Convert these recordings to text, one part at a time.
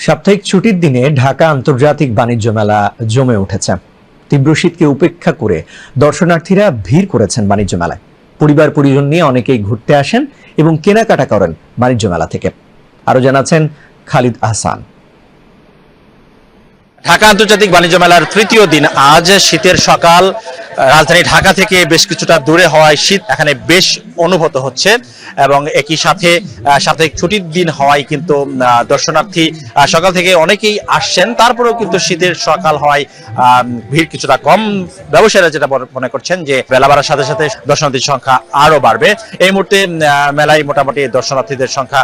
সাপ্তাহিক ছুটির দিনে ঢাকা আন্তর্জাতিক বাণিজ্য মেলা জমে উঠেছে। তীব্র শীতকে উপেক্ষা করে দর্শনার্থীরা ভিড় করেছেন বাণিজ্য মেলায়। পরিবার পরিজন নিয়ে অনেকেই ঘুরতে আসেন এবং কেনাকাটা করেন বাণিজ্য মেলা থেকে। আরো জানাচ্ছেন খালিদ আহসান। ঢাকা আন্তর্জাতিক বাণিজ্য মেলার তৃতীয় দিন আজ। শীতের সকাল, রাজধানী ঢাকা থেকে বেশ কিছুটা দূরে হওয়ায় শীত এখানে বেশ অনুভূত হচ্ছে এবং একই সাথে সাপ্তাহিক ছুটির দিন হওয়ায় কিন্তু দর্শনার্থী সকাল থেকে অনেকেই আসছেন। তারপরেও কিন্তু শীতের সকাল হওয়ায় ভিড় কিছুটা কম। ব্যবসায়ীরা যেটা মনে করছেন যে বেলা বাড়ার সাথে সাথে দর্শনার্থীর সংখ্যা আরো বাড়বে। এই মুহূর্তে মেলায় মোটামুটি দর্শনার্থীদের সংখ্যা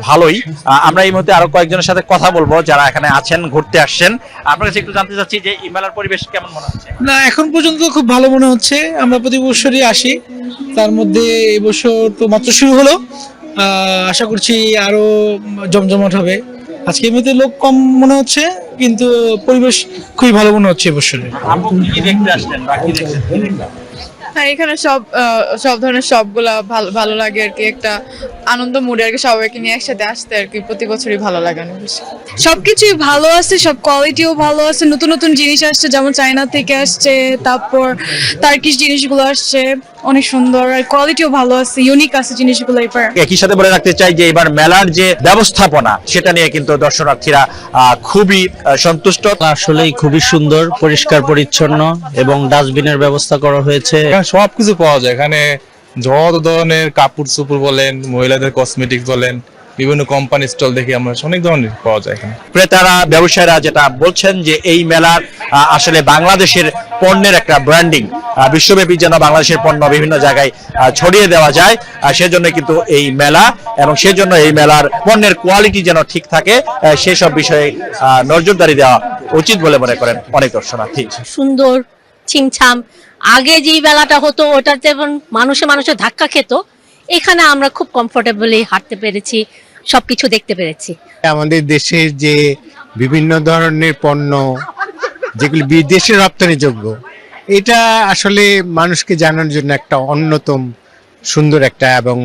ভালোই। আমরা এই মুহূর্তে আরো কয়েকজনের সাথে কথা বলবো যারা এখানে আছেন, ঘুরতে আসছেন। আপনার কাছে একটু জানতে চাচ্ছি যে এই মেলার পরিবেশ কেমন মনে হচ্ছে? না, এখন পর্যন্ত খুব ভালো মনে হচ্ছে। আমরা প্রতি বছরই আসি, তার মধ্যে এবছর তো মাত্র শুরু হলো। আশা করছি আরো জমজমাট হবে। আজকে এমনিতে লোক কম মনে হচ্ছে, কিন্তু পরিবেশ খুবই ভালো মনে হচ্ছে এবছরে। আপনি কি দেখতে আসলেন বা কি দেখছেন? হ্যাঁ, এখানে সব ধরনের শপগুলা ভালো লাগে আর কি। একটা আনন্দ মুডে আর কি, সবাইকে নিয়ে একসাথে আসতে আর কি প্রতি বছরই ভালো লাগে অনেক বেশি। সবকিছুই ভালো আছে, সব কোয়ালিটিও ভালো আছে। নতুন নতুন জিনিস আসছে, যেমন চায়না থেকে আসছে, তারপর টার্কিশ জিনিসগুলো আসছে, অনেক সুন্দর আর কোয়ালিটিও ভালো আছে, ইউনিক আছে জিনিসগুলো। এবার একই সাথে বলে রাখতে চাই যে এবার মেলার যে ব্যবস্থাপনা সেটা নিয়ে কিন্তু দর্শনার্থীরা খুবই সন্তুষ্ট। আসলেই খুবই সুন্দর, পরিষ্কার পরিচ্ছন্ন এবং ডাস্টবিনের ব্যবস্থা করা হয়েছে। সবকিছু পাওয়া যায় এখানে, যত ধরনের কাপড় চোপড় বলেন, মহিলাদের কসমেটিক্স বলেন, বিভিন্ন কোম্পানি স্টল দেখি আমরা, অনেক ধরনের পাওয়া যায় এখানে। ক্রেতারা, ব্যবসায়ীরা যেটা বলছেন যে এই মেলার আসলে বাংলাদেশের পণ্যের একটা ব্র্যান্ডিং, বিশ্বব্যাপী যেন বাংলাদেশের পণ্য বিভিন্ন জায়গায় ছড়িয়ে দেওয়া যায়, সেজন্য কিন্তু এই মেলা এবং সেজন্য এই মেলার পণ্যের কোয়ালিটি যেন ঠিক থাকে, সেসব বিষয়ে নজরদারি দেওয়া উচিত বলে মনে করেন অনেক দর্শনার্থী। সুন্দর, ছিমছাম। আগে যে মেলাটা হতো ওটাতে যেমন মানুষে ধাক্কা খেত, এখানে আমরা খুব কমফোর্টেবলি হাঁটতে পেরেছি, সবকিছু দেখতে পেরেছি। আমাদের দেশের যে বিভিন্ন ধরনের পণ্য যেগুলি বিদেশে রপ্তানিযোগ্য, এটা আসলে মানুষকে জানার জন্য একটা অন্যতম সুন্দর একটা এবং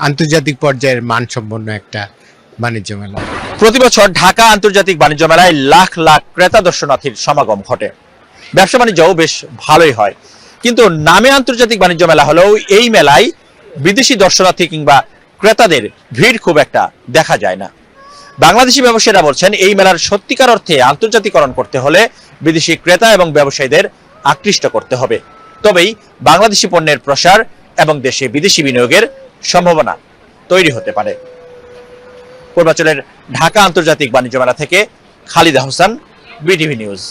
আন্তর্জাতিক পর্যায়ের মানসম্পন্ন একটা বাণিজ্য মেলা। প্রতি বছর ঢাকা আন্তর্জাতিক বাণিজ্য মেলায় লাখ লাখ ক্রেতা দর্শনার্থীর সমাগম ঘটে। ব্যবসা বাণিজ্যও বেশ ভালোই হয়, কিন্তু নামে আন্তর্জাতিক বাণিজ্য মেলা হলেও এই মেলায় বিদেশি দর্শনার্থী কিংবা ক্রেতাদের ভিড় খুব একটা দেখা যায় না। বাংলাদেশি ব্যবসায়ীরা বলছেন এই মেলার সত্যিকার অর্থে আন্তর্জাতিকরণ করতে হলে বিদেশি ক্রেতা এবং ব্যবসায়ীদের আকৃষ্ট করতে হবে, তবেই বাংলাদেশি পণ্যের প্রসার এবং দেশে বিদেশি বিনিয়োগের সম্ভাবনা তৈরি হতে পারে। পূর্বাঞ্চলের ঢাকা আন্তর্জাতিক বাণিজ্য মেলা থেকে খালিদ আহসান, বিটিভি নিউজ।